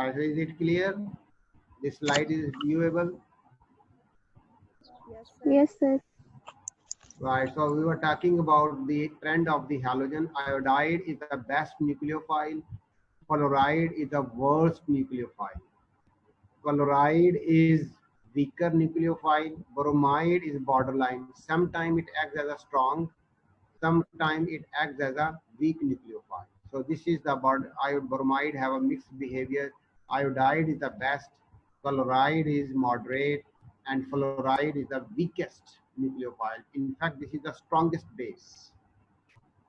Is it clear? This slide is viewable. Yes, sir. Yes, sir. Right, so we were talking about the trend of the halogen. Iodide is the best nucleophile. Fluoride is the worst nucleophile. Chloride is weaker nucleophile. Bromide is borderline. Sometimes it acts as a strong, sometimes it acts as a weak nucleophile. So this is the bromide have a mixed behavior. Iodide is the best. Chloride is moderate, and fluoride is the weakest nucleophile. In fact, this is the strongest base.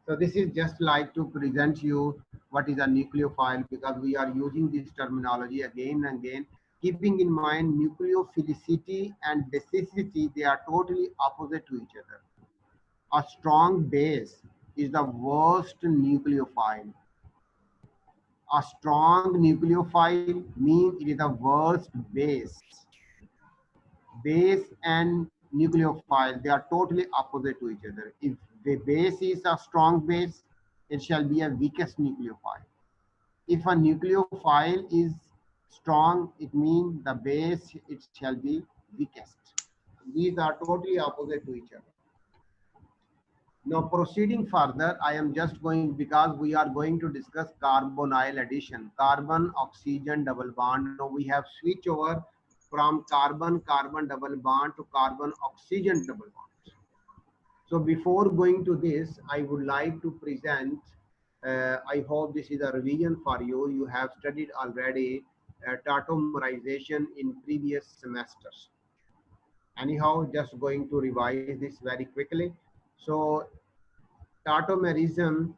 So this is just like to present you what is a nucleophile, because we are using this terminology again and again, keeping in mind nucleophilicity and basicity, they are totally opposite to each other. A strong base is the worst nucleophile. A strong nucleophile means it is the worst base. Base and nucleophile, they are totally opposite to each other. If the base is a strong base, it shall be a weakest nucleophile. If a nucleophile is strong, it means the base it shall be weakest. These are totally opposite to each other. Now proceeding further, I am just going, because we are going to discuss carbonyl addition, carbon oxygen double bond. Now we have switched over from carbon carbon double bond to carbon oxygen double bond. So before going to this, I would like to present, I hope this is a revision for you. You have studied already tautomerization in previous semesters. Anyhow, just going to revise this very quickly. So tautomerism,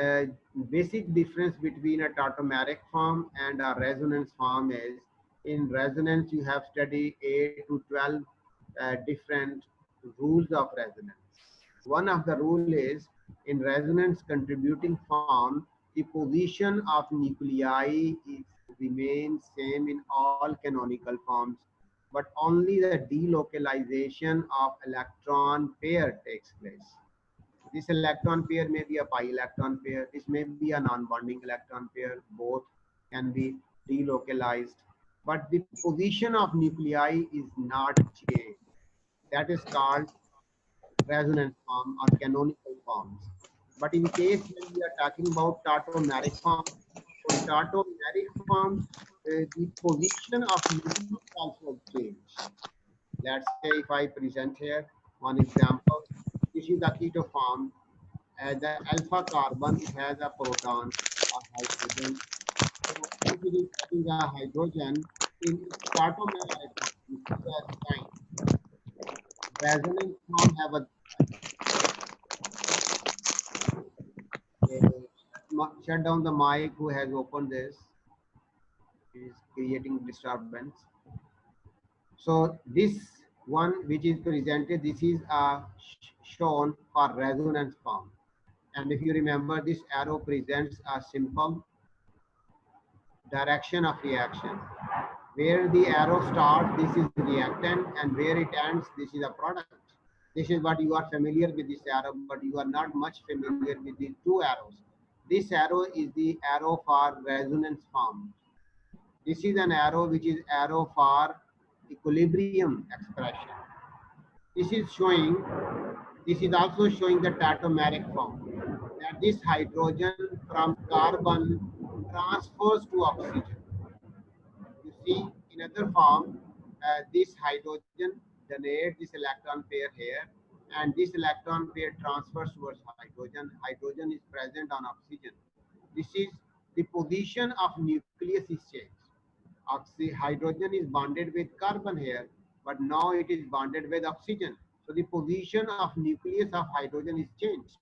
uh, basic difference between a tautomeric form and a resonance form is, in resonance you have studied 8 to 12 different rules of resonance. One of the rule is, in resonance contributing form, the position of nuclei is remains same in all canonical forms, but only the delocalization of electron pair takes place. This electron pair may be a pi electron pair. This may be a non-bonding electron pair. Both can be delocalized. But the position of nuclei is not changed. That is called resonance form or canonical forms. But in case when we are talking about tautomeric form, so in tautomeric forms, the position of nucleus also change. Let's say if I present here one example, this is the keto form. The alpha carbon, it has a proton or hydrogen. So if it is having a hydrogen in its tautomeric form, you see the sign. Resonance form have shut down the mic. Who has opened this? It is creating disturbance. So this one which is presented, this is shown for resonance form. And if you remember, this arrow presents a simple direction of reaction. Where the arrow starts, this is reactant, and where it ends, this is a product. This is what you are familiar with this arrow, but you are not much familiar with these two arrows. This arrow is the arrow for resonance form. This is an arrow which is arrow for equilibrium expression. This is showing, this is also showing the tautomeric form, that this hydrogen from carbon transfers to oxygen. You see, in other form, this hydrogen donates this electron pair here, and this electron pair transfers towards hydrogen. Hydrogen is present on oxygen. This is the position of nucleus is changed. Hydrogen is bonded with carbon here, but now it is bonded with oxygen. So the position of nucleus of hydrogen is changed.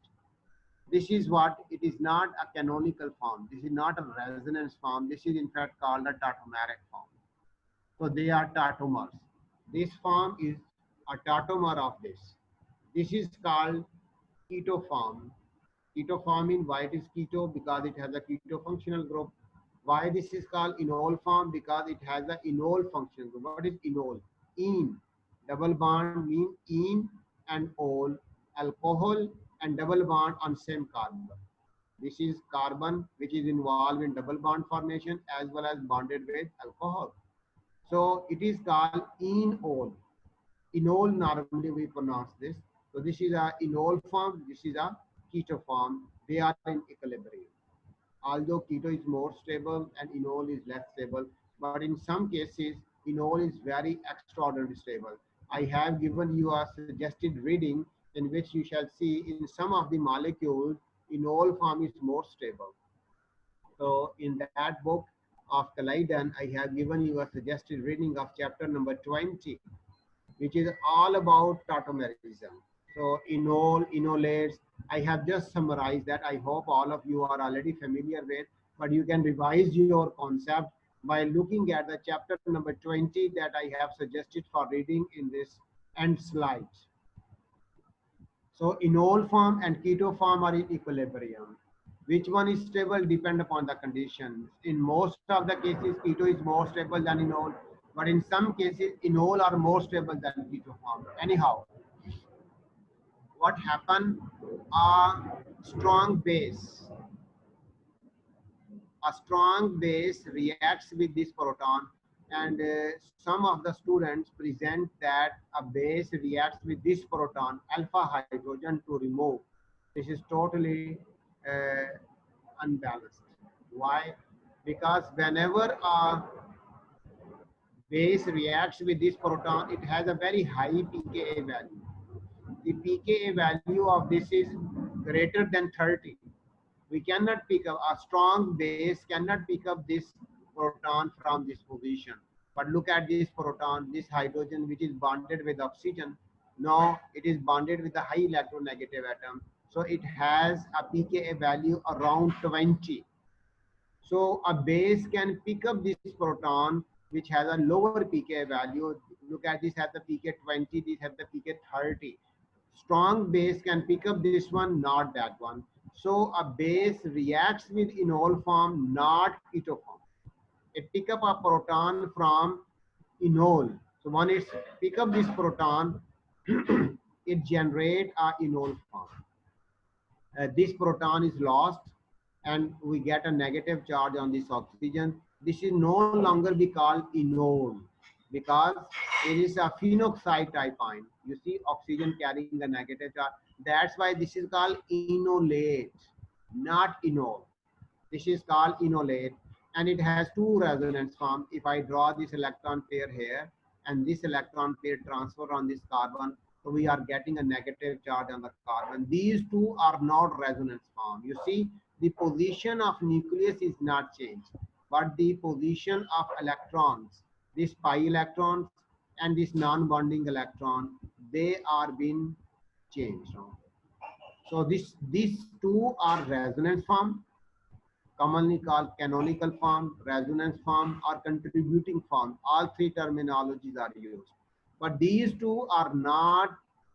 This is what it is, not a canonical form. This is not a resonance form. This is in fact called a tautomeric form. So they are tautomers. This form is a tautomer of this. This is called keto form. Keto form, in why it is keto? Because it has a keto functional group. Why this is called enol form? Because it has a enol functional group. What is enol? En. Double bond means en and ol, alcohol and double bond on same carbon. This is carbon which is involved in double bond formation as well as bonded with alcohol. So it is called enol. Enol normally we pronounce this. So this is a enol form, this is a keto form. They are in equilibrium. Although keto is more stable and enol is less stable, but in some cases enol is very extraordinarily stable. I have given you a suggested reading in which you shall see in some of the molecules enol form is more stable. So in that book of Kalaiden, I have given you a suggested reading of chapter number 20, which is all about tautomerism. So enol, enolates, I have just summarized that. I hope all of you are already familiar with, but you can revise your concept by looking at the chapter number 20 that I have suggested for reading in this end slide. So enol form and keto form are in equilibrium. Which one is stable depend upon the conditions. In most of the cases, keto is more stable than enol, but in some cases, enol are more stable than keto form. Anyhow, what happened? A strong base, a strong base reacts with this proton, and some of the students present that a base reacts with this proton, alpha hydrogen, to remove. This is totally uh, unbalanced. Why? Because whenever a base reacts with this proton, it has a very high pKa value. The pKa value of this is greater than 30. We cannot pick up, a strong base cannot pick up this proton from this position. But look at this proton, this hydrogen which is bonded with oxygen. Now it is bonded with a high electronegative atom. So it has a pKa value around 20. So a base can pick up this proton which has a lower pKa value. Look at this, has the pKa 20, this has the pKa 30. Strong base can pick up this one, not that one. So a base reacts with enol form, not keto form. It pick up a proton from enol. So when it pick up this proton, it generate a enol form. This proton is lost and we get a negative charge on this oxygen. This is no longer be called enol because it is a phenoxide type ion. You see oxygen carrying a negative charge. That's why this is called enolate, not enol. This is called enolate, and it has two resonance forms. If I draw this electron pair here and this electron pair transfer on this carbon, so we are getting a negative charge on the carbon. These two are not resonance form. You see, the position of nucleus is not changed, but the position of electrons, this pi electrons and this non-bonding electron, they are being changed. So these two are resonance form, commonly called canonical form, resonance form, or contributing form. All three terminologies are used. But these two are not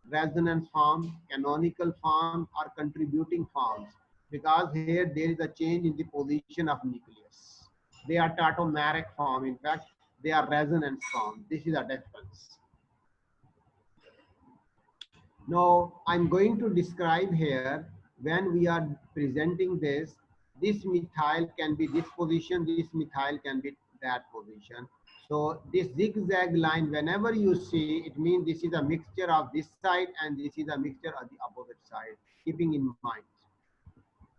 resonance form, canonical form, or contributing forms, because here there is a change in the position of nucleus. They are tautomeric form. In fact, they are resonance form. This is a difference. Now, I'm going to describe here when we are presenting this methyl can be this position, this methyl can be that position. So this zigzag line, whenever you see, it means this is a mixture of this side and this is a mixture of the opposite side, keeping in mind.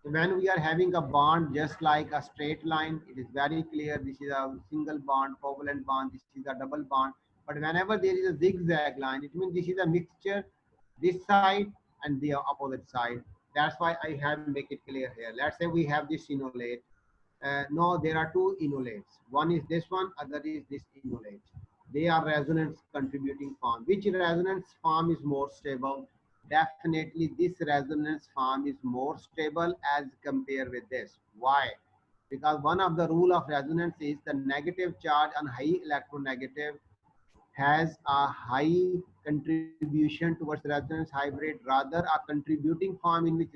So when we are having a bond just like a straight line, it is very clear this is a single bond, covalent bond, this is a double bond. But whenever there is a zigzag line, it means this is a mixture, this side and the opposite side. That's why I have make it clear here. Let's say we have this enolate. No, there are two enolates. One is this one, other is this enolate. They are resonance contributing form. Which resonance form is more stable? Definitely this resonance form is more stable as compared with this. Why? Because one of the rule of resonance is the negative charge on high electronegative has a high contribution towards resonance hybrid, rather a contributing form in which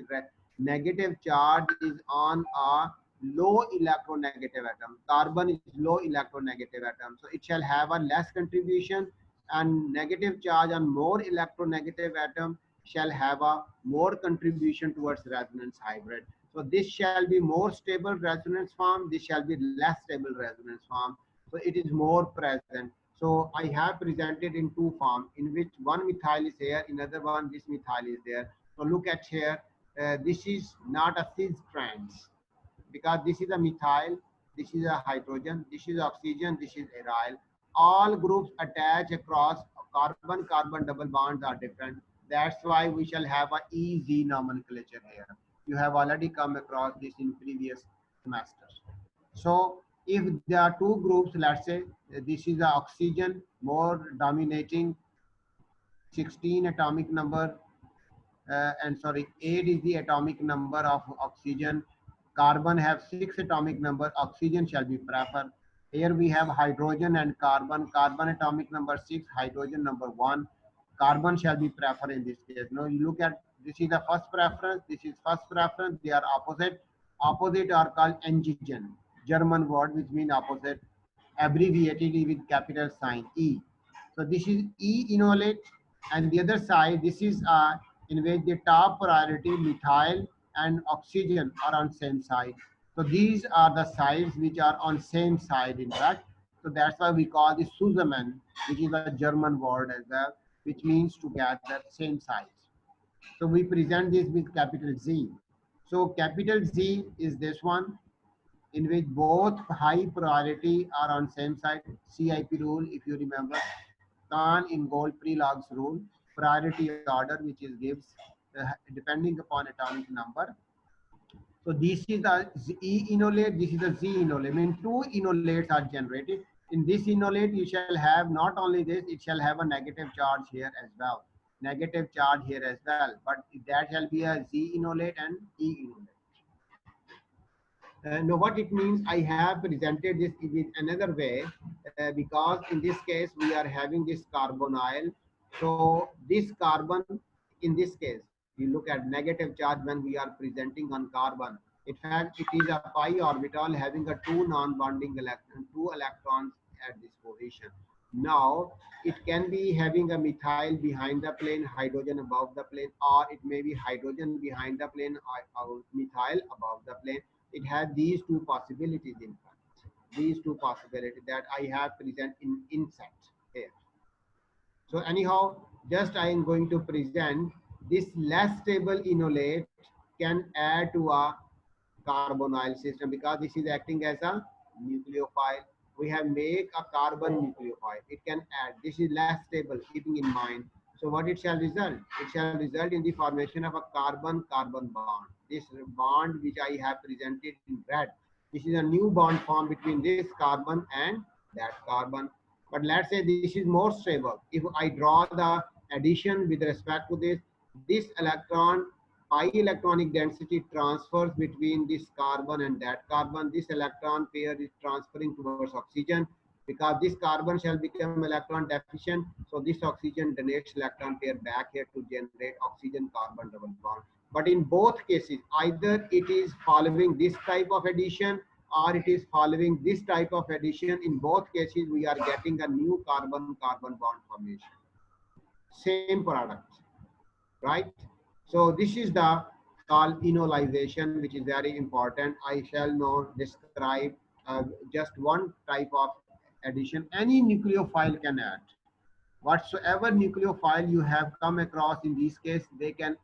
negative charge is on a low electronegative atom. Carbon is low electronegative atom, so it shall have a less contribution, and negative charge on more electronegative atom shall have a more contribution towards resonance hybrid. So this shall be more stable resonance form, this shall be less stable resonance form. So it is more present. So I have presented in two forms, in which one methyl is here, in other one this methyl is there. So look at here, this is not a cis trans, because this is a methyl, this is a hydrogen, this is oxygen, this is aryl. All groups attach across carbon-carbon double bonds are different. That's why we shall have a EZ nomenclature here. You have already come across this in previous semesters. So if there are two groups, let's say this is the oxygen more dominating 16 atomic number, and sorry, 8 is the atomic number of oxygen. Carbon have 6 atomic number, oxygen shall be preferred. Here we have hydrogen and carbon. Carbon atomic number 6, hydrogen number 1. Carbon shall be preferred in this case. Now you look at, this is the first preference, this is first preference, they are opposite. Opposite are called antigen, German word which mean opposite, abbreviated with capital sign E. So this is E enolate, and the other side, this is in which the top priority methyl and oxygen are on same side. So these are the sides which are on same side in fact. So that's why we call this Zusammen, which is a German word as well, which means together, same sides. So we present this with capital Z. So capital Z is this one, in which both high priority are on same side. CIP rule, if you remember, Kahn in Gold-Prelog's rule, priority order, which is gives depending upon atomic number. So this is the E enolate, this is the Z enolate. I mean, two enolates are generated. In this enolate, you shall have not only this, it shall have a negative charge here as well. Negative charge here as well. But that shall be a Z enolate and E enolate. Now what it means, I have presented this in another way, because in this case we are having this carbonyl. So this carbon, in this case, you look at negative charge when we are presenting on carbon. In fact, it is a pi orbital having a two non-bonding electron, two electrons at this position. Now it can be having a methyl behind the plane, hydrogen above the plane, or it may be hydrogen behind the plane, or methyl above the plane. It has these two possibilities in fact. These two possibilities that I have present in inset here. So anyhow, just I am going to present this less stable enolate can add to a carbonyl system, because this is acting as a nucleophile. We have make a carbon nucleophile. It can add. This is less stable, keeping in mind. So what it shall result? It shall result in the formation of a carbon-carbon bond. This bond which I have presented in red. This is a new bond formed between this carbon and that carbon. But let's say this is more stable. If I draw the addition with respect to this electron, pi electronic density transfers between this carbon and that carbon. This electron pair is transferring towards oxygen, because this carbon shall become electron deficient. So this oxygen donates electron pair back here to generate oxygen carbon double bond. But in both cases, either it is following this type of addition or it is following this type of addition. In both cases, we are getting a new carbon-carbon bond formation. Same product, right? So this is the called enolization, which is very important. I shall not describe just one type of addition. Any nucleophile can add. Whatsoever nucleophile you have come across in this case, they can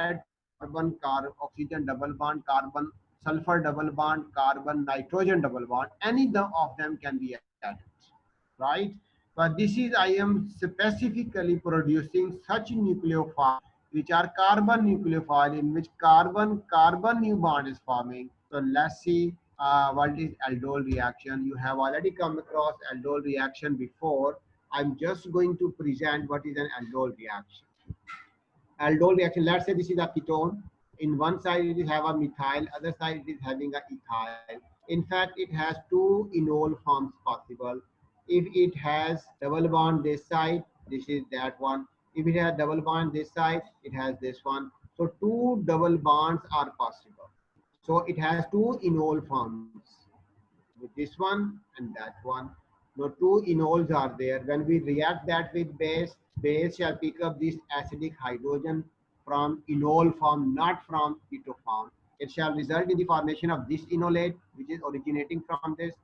add carbon, oxygen double bond, carbon, sulfur double bond, carbon, nitrogen double bond. Any of them can be added, right? But this is, I am specifically producing such nucleophile which are carbon nucleophile, in which carbon new bond is forming. So let's see what is aldol reaction. You have already come across aldol reaction before. I'm just going to present what is an aldol reaction. Aldol reaction, let's say this is a ketone. In one side it is have a methyl, other side it is having a ethyl. In fact, it has two enol forms possible. If it has double bond this side, this is that one. If it has double bond this side, it has this one. So two double bonds are possible. So it has two enol forms, with this one and that one. Now two enols are there. When we react that with base, base shall pick up this acidic hydrogen from enol form, not from keto form. It shall result in the formation of this enolate, which is originating from this,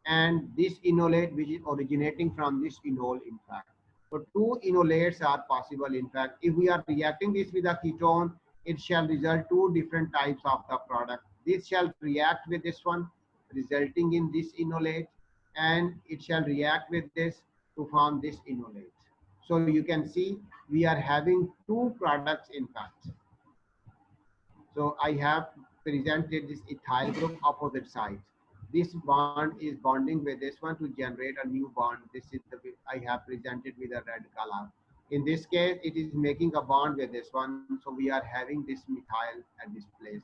and this enolate, which is originating from this enol, in fact. So two enolates are possible. In fact, if we are reacting this with a ketone, it shall result two different types of the product. This shall react with this one, resulting in this enolate, and it shall react with this to form this enolate. So you can see we are having two products in fact. So I have presented this ethyl group opposite sides. This bond is bonding with this one to generate a new bond. This is the way I have presented with a red color. In this case, it is making a bond with this one. So we are having this methyl at this place.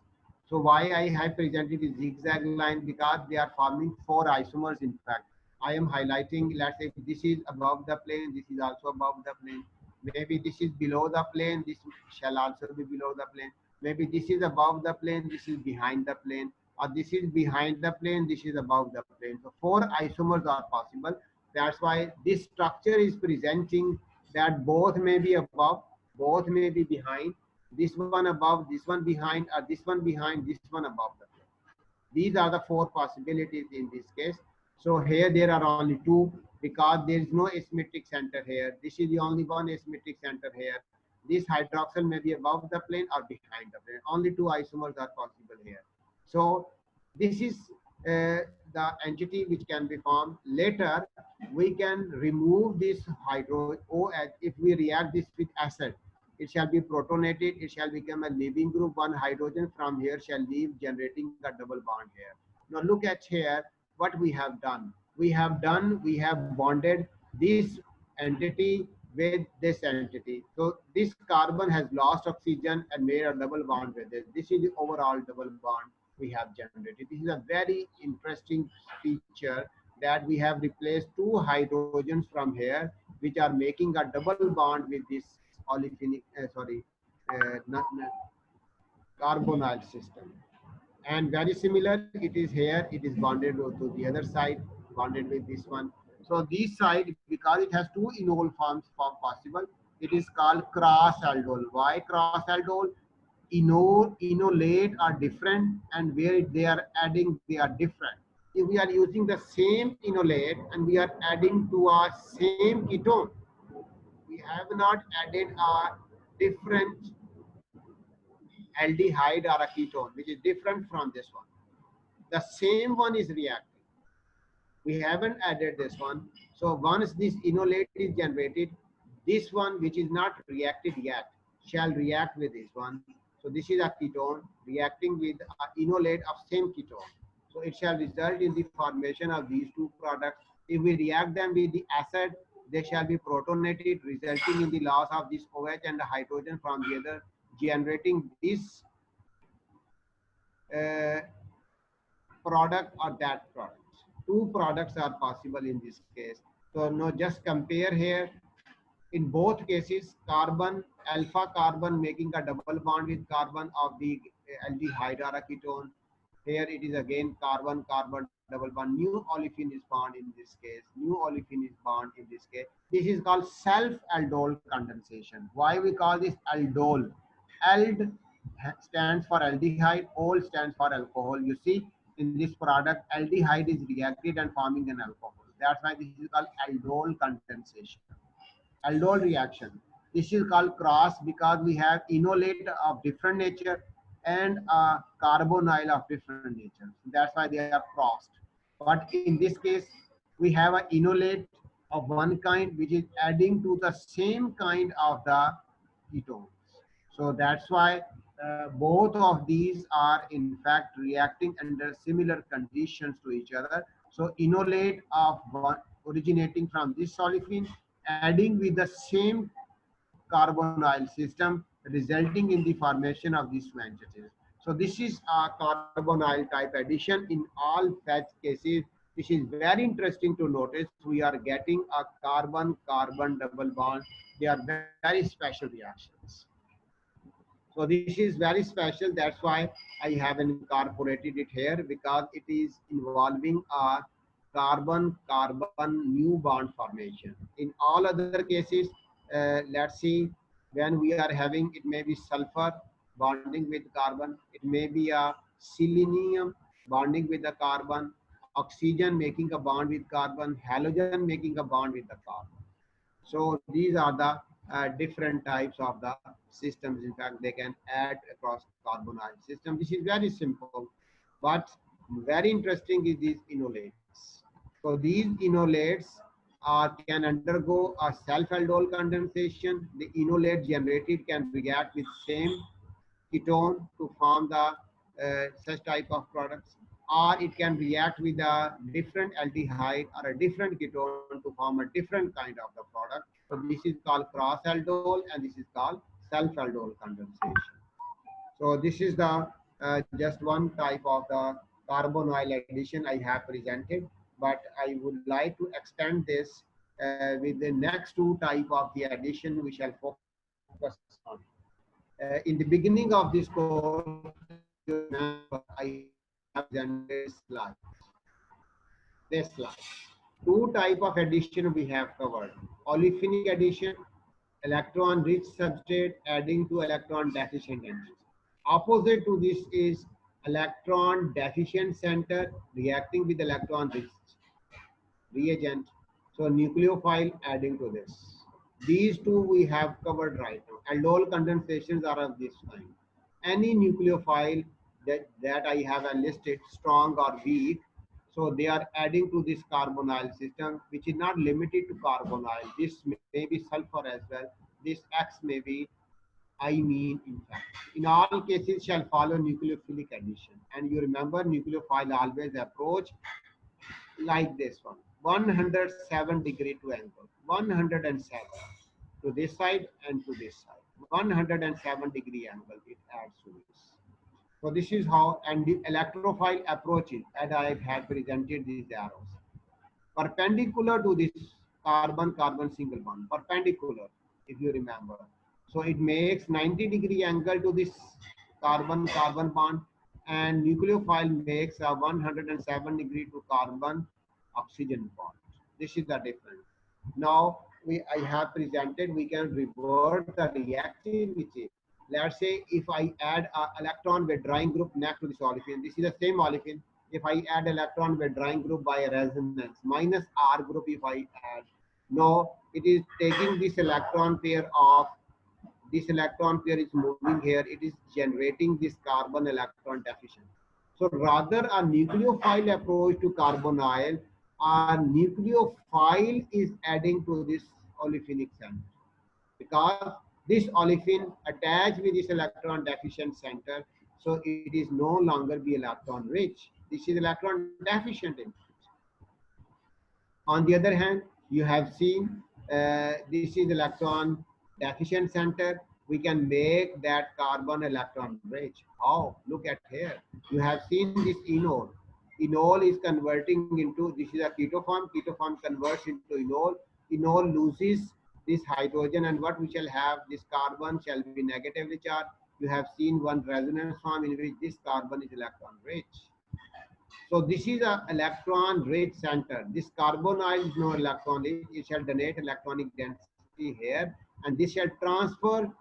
So why I have presented the zigzag line? Because they are forming four isomers in fact. I am highlighting, let's say this is above the plane, this is also above the plane. Maybe this is below the plane, this shall also be below the plane. Maybe this is above the plane, this is behind the plane, or this is behind the plane, this is above the plane. So four isomers are possible. That's why this structure is presenting that both may be above, both may be behind, this one above, this one behind, or this one behind, this one above the plane. These are the four possibilities in this case. So here there are only two because there is no asymmetric center here. This is the only one asymmetric center here. This hydroxyl may be above the plane or behind the plane. Only two isomers are possible here. So this is the entity which can be formed. Later, we can remove this hydro OH if we react this with acid. It shall be protonated, it shall become a leaving group, one hydrogen from here shall leave, generating a double bond here. Now look at here what we have done. We have bonded this entity with this entity. So this carbon has lost oxygen and made a double bond with it. This is the overall double bond we have generated. This is a very interesting feature that we have replaced two hydrogens from here, which are making a double bond with this olefinic, carbonyl system. And very similar, it is here, it is bonded to the other side, bonded with this one. So this side, because it has two enol forms possible, it is called cross aldol. Why cross aldol? Enolate are different, and where they are adding, they are different. If we are using the same enolate and we are adding to our same ketone, we have not added a different aldehyde or a ketone, which is different from this one. The same one is reacting. We haven't added this one. So once this enolate is generated, this one which is not reacted yet shall react with this one. So this is a ketone reacting with an enolate of same ketone. So it shall result in the formation of these two products. If we react them with the acid, they shall be protonated, resulting in the loss of this OH and the hydrogen from the other, generating this product or that product. Two products are possible in this case. So now just compare here. In both cases, carbon, alpha carbon making a double bond with carbon of the aldehyde or a ketone. Here it is again carbon, carbon double bond. New olefin is bond in this case. New olefin is bond in this case. This is called self-aldol condensation. Why we call this aldol? Ald stands for aldehyde, ol stands for alcohol. You see, in this product, aldehyde is reacted and forming an alcohol. That's why this is called aldol condensation. Aldol reaction. This is called cross because we have enolate of different nature and a carbonyl of different nature. That's why they are crossed. But in this case, we have an enolate of one kind which is adding to the same kind of the ketones. So that's why both of these are in fact reacting under similar conditions to each other. So enolate of one originating from this olefin, adding with the same carbonyl system, resulting in the formation of these two entities. So this is a carbonyl type addition in all such cases. This is very interesting to notice. We are getting a carbon-carbon double bond. They are very special reactions. So this is very special. That's why I have incorporated it here, because it is involving a carbon-carbon new bond formation. In all other cases, let's see, when we are having, it may be sulfur bonding with carbon, it may be a selenium bonding with the carbon, oxygen making a bond with carbon, halogen making a bond with the carbon. So these are the different types of the systems. In fact, they can add across carbonyl system. This is very simple, but very interesting is these enolates. So these enolates can undergo a self-aldol condensation. The enolate generated can react with same ketone to form the such type of products, or it can react with a different aldehyde or a different ketone to form a different kind of the product. So this is called cross aldol and this is called self aldol condensation. So this is the just one type of the carbonyl addition I have presented, but I would like to extend this with the next two type of the addition we shall focus on. In the beginning of this course, you remember I have presented this slide. This slide. Two type of addition we have covered. Olefinic addition, electron rich substrate adding to electron deficient entities. Opposite to this is electron deficient center reacting with electron rich reagent. So nucleophile adding to this. These two we have covered right now. Aldol condensations are of this kind. Any nucleophile that I have enlisted, strong or weak, so they are adding to this carbonyl system, which is not limited to carbonyl. This may be sulfur as well. This X may be imine, in fact. In all cases shall follow nucleophilic addition. And you remember nucleophile always approach like this one, 107 degree to angle, 107 to this side and to this side, 107 degree angle it adds to this. So this is how, and the electrophile approaches, as I have presented these arrows, perpendicular to this carbon-carbon single bond, perpendicular, if you remember. So it makes 90 degree angle to this carbon-carbon bond, and nucleophile makes a 107 degree to carbon-oxygen bond. This is the difference. Now, I have presented, we can revert the reactivity. Let's say if I add an electron with drying group next to this olefin, this is the same olefin. If I add electron with drying group by a resonance, minus R group if I add, no, it is taking this electron pair of, this electron pair is moving here, it is generating this carbon electron deficient. So rather a nucleophile approach to carbonyl, our nucleophile is adding to this olefinic center, because this olefin attached with this electron deficient center, so it is no longer be electron rich. This is electron deficient in. On the other hand, you have seen this is electron deficient center. We can make that carbon electron rich. How? Look at here. You have seen this enol. Enol is converting into, this is a keto form. Keto form converts into enol. Enol loses this hydrogen, and what we shall have, this carbon shall be negatively charged. You have seen one resonance form in which this carbon is electron rich. So this is a electron rich center. This carbonyl is no electron rich. It shall donate electronic density here, and this shall transfer.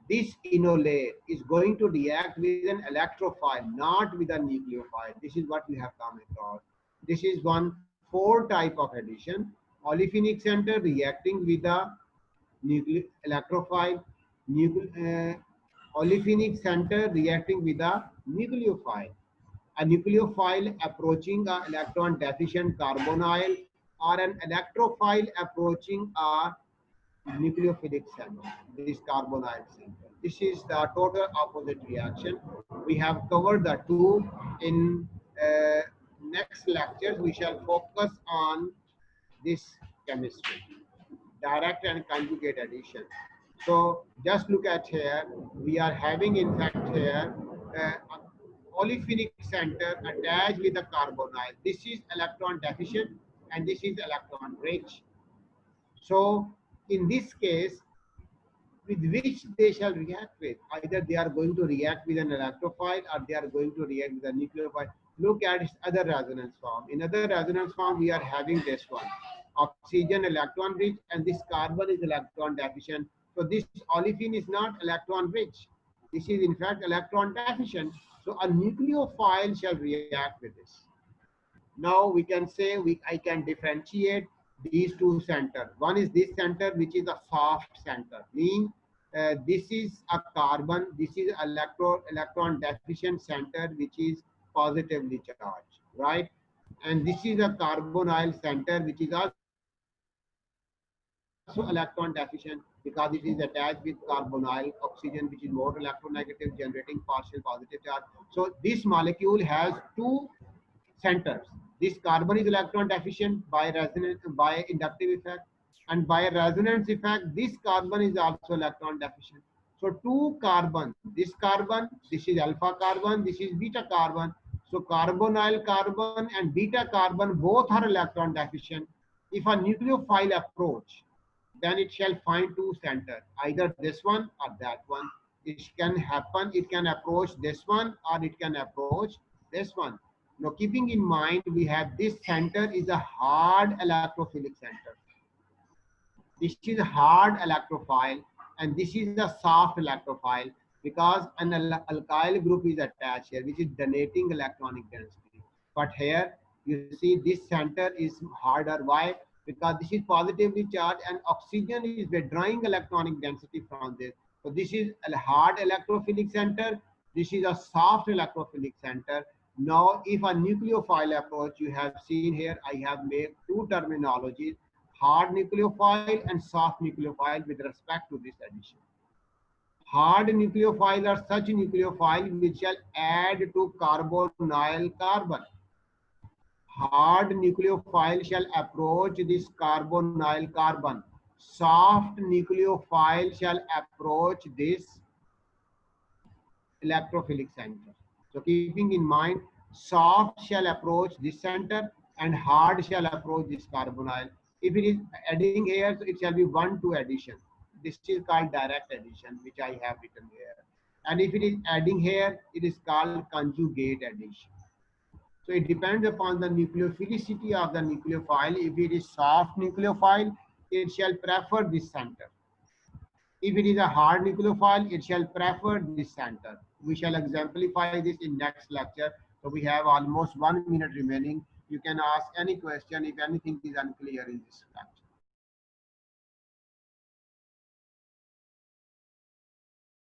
This enolate is going to react with an electrophile, not with a nucleophile. This is what we have come across. This is one 4 type of addition. Olefinic center reacting with a electrophile, olefinic center reacting with a nucleophile. A nucleophile approaching an electron deficient carbonyl, or an electrophile approaching a nucleophilic center, this carbonyl center. This is the total opposite reaction. We have covered the two. In next lectures, we shall focus on this chemistry, direct and conjugate addition. So just look at here, we are having in fact here olefinic center attached with the carbonyl. This is electron deficient and this is electron rich. So in this case, with which they shall react with, either they are going to react with an electrophile or they are going to react with a nucleophile. Look at its other resonance form. In other resonance form, we are having this one, oxygen electron rich, and this carbon is electron deficient. So this olefin is not electron rich. This is in fact electron deficient. So a nucleophile shall react with this. Now we can say I can differentiate these two centers. One is this center, which is a soft center, meaning this is a carbon, this is electron deficient center, which is positively charged, right? And this is a carbonyl center, which is also electron deficient because it is attached with carbonyl oxygen, which is more electronegative, generating partial positive charge. So this molecule has two centers. This carbon is electron deficient by resonance, by inductive effect, and by resonance effect, this carbon is also electron deficient. So two carbon, this is alpha carbon, this is beta carbon. So carbonyl carbon and beta carbon both are electron deficient. If a nucleophile approach, then it shall find two center, either this one or that one. It can happen, it can approach this one or it can approach this one. Now keeping in mind, we have this center is a hard electrophilic center. This is a hard electrophile and this is a soft electrophile because an alkyl group is attached here, which is donating electronic density. But here you see this center is harder. Why? Because this is positively charged and oxygen is withdrawing electronic density from this. So this is a hard electrophilic center. This is a soft electrophilic center. Now, if a nucleophile approach, you have seen here, I have made two terminologies, hard nucleophile and soft nucleophile with respect to this addition. Hard nucleophile are such nucleophile which shall add to carbonyl carbon. Hard nucleophile shall approach this carbonyl carbon. Soft nucleophile shall approach this electrophilic center. So keeping in mind, soft shall approach this center and hard shall approach this carbonyl. If it is adding here, so it shall be 1-2 addition. This is called direct addition, which I have written here. And if it is adding here, it is called conjugate addition. So it depends upon the nucleophilicity of the nucleophile. If it is soft nucleophile, it shall prefer this center. If it is a hard nucleophile, it shall prefer this center. We shall exemplify this in next lecture. So we have almost 1 minute remaining. You can ask any question if anything is unclear in this lecture.